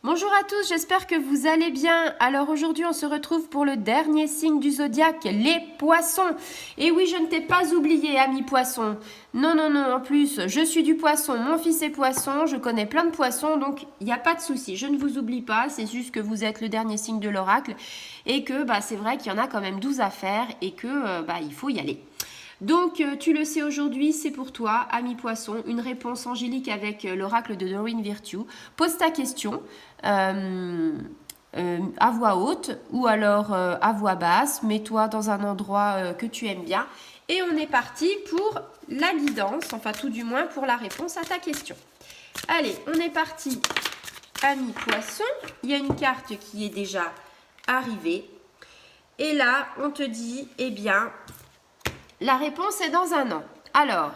Bonjour à tous, j'espère que vous allez bien. Alors aujourd'hui, on se retrouve pour le dernier signe du zodiaque, les poissons. Et oui, je ne t'ai pas oublié, ami poisson. Non, non, non, en plus, je suis du poisson, mon fils est poisson, je connais plein de poissons, donc il n'y a pas de souci. Je ne vous oublie pas, c'est juste que vous êtes le dernier signe de l'oracle et que c'est vrai qu'il y en a quand même 12 à faire et que il faut y aller. Donc, tu le sais aujourd'hui, c'est pour toi, ami poisson, une réponse angélique avec l'oracle de Doreen Virtue. Pose ta question à voix haute ou alors à voix basse. Mets-toi dans un endroit que tu aimes bien. Et on est parti pour la guidance, enfin tout du moins pour la réponse à ta question. Allez, on est parti, ami poisson. Il y a une carte qui est déjà arrivée. Et là, on te dit, eh bien, la réponse est dans un an. Alors,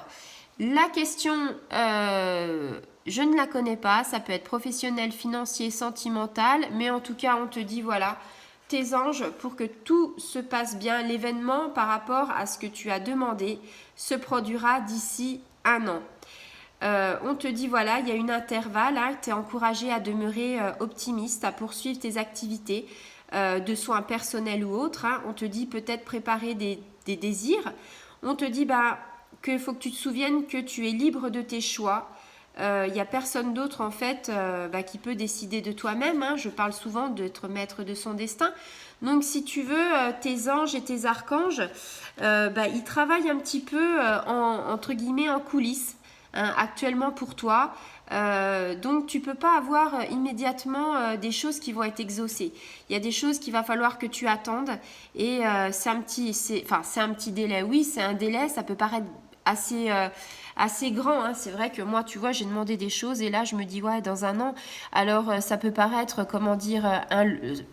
la question, je ne la connais pas. Ça peut être professionnel, financier, sentimental. Mais en tout cas, on te dit, voilà, tes anges, pour que tout se passe bien, l'événement par rapport à ce que tu as demandé se produira d'ici un an. On te dit, voilà, il y a une intervalle. Hein, tu es encouragé à demeurer optimiste, à poursuivre tes activités de soins personnels ou autres. Hein. On te dit peut-être préparer des désirs. On te dit qu'il faut que tu te souviennes que tu es libre de tes choix. Il n'y a personne d'autre en fait qui peut décider de toi-même. Hein. Je parle souvent d'être maître de son destin. Donc si tu veux, tes anges et tes archanges, ils travaillent un petit peu entre guillemets en coulisses. Hein, actuellement pour toi. Donc tu peux pas avoir immédiatement des choses qui vont être exaucées. Il y a des choses qu'il va falloir que tu attendes et c'est un petit délai. Oui, c'est un délai, ça peut paraître assez grand. Hein. C'est vrai que moi, tu vois, j'ai demandé des choses et là, je me dis, ouais, dans un an, alors ça peut paraître, comment dire,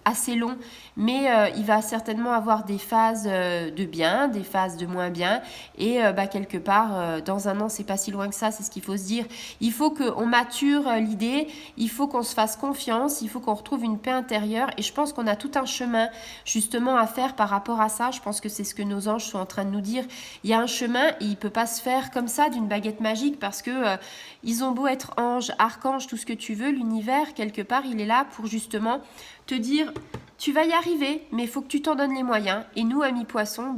assez long, mais il va certainement avoir des phases de bien, des phases de moins bien et quelque part, dans un an, c'est pas si loin que ça, c'est ce qu'il faut se dire. Il faut qu'on mature l'idée, il faut qu'on se fasse confiance, il faut qu'on retrouve une paix intérieure et je pense qu'on a tout un chemin justement à faire par rapport à ça. Je pense que c'est ce que nos anges sont en train de nous dire. Il y a un chemin et il peut pas se faire comme ça d'une baguette magique parce que ils ont beau être anges, archanges, tout ce que tu veux, l'univers quelque part il est là pour justement te dire tu vas y arriver, mais il faut que tu t'en donnes les moyens. Et nous, amis poissons,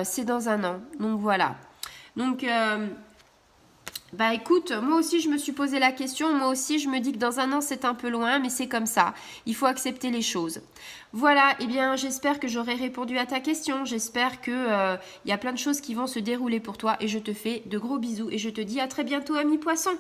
c'est dans un an. Donc voilà. Donc écoute, moi aussi je me suis posé la question, moi aussi je me dis que dans un an c'est un peu loin, mais c'est comme ça, il faut accepter les choses. Voilà, eh bien j'espère que j'aurai répondu à ta question, j'espère que y a plein de choses qui vont se dérouler pour toi et je te fais de gros bisous et je te dis à très bientôt ami poisson.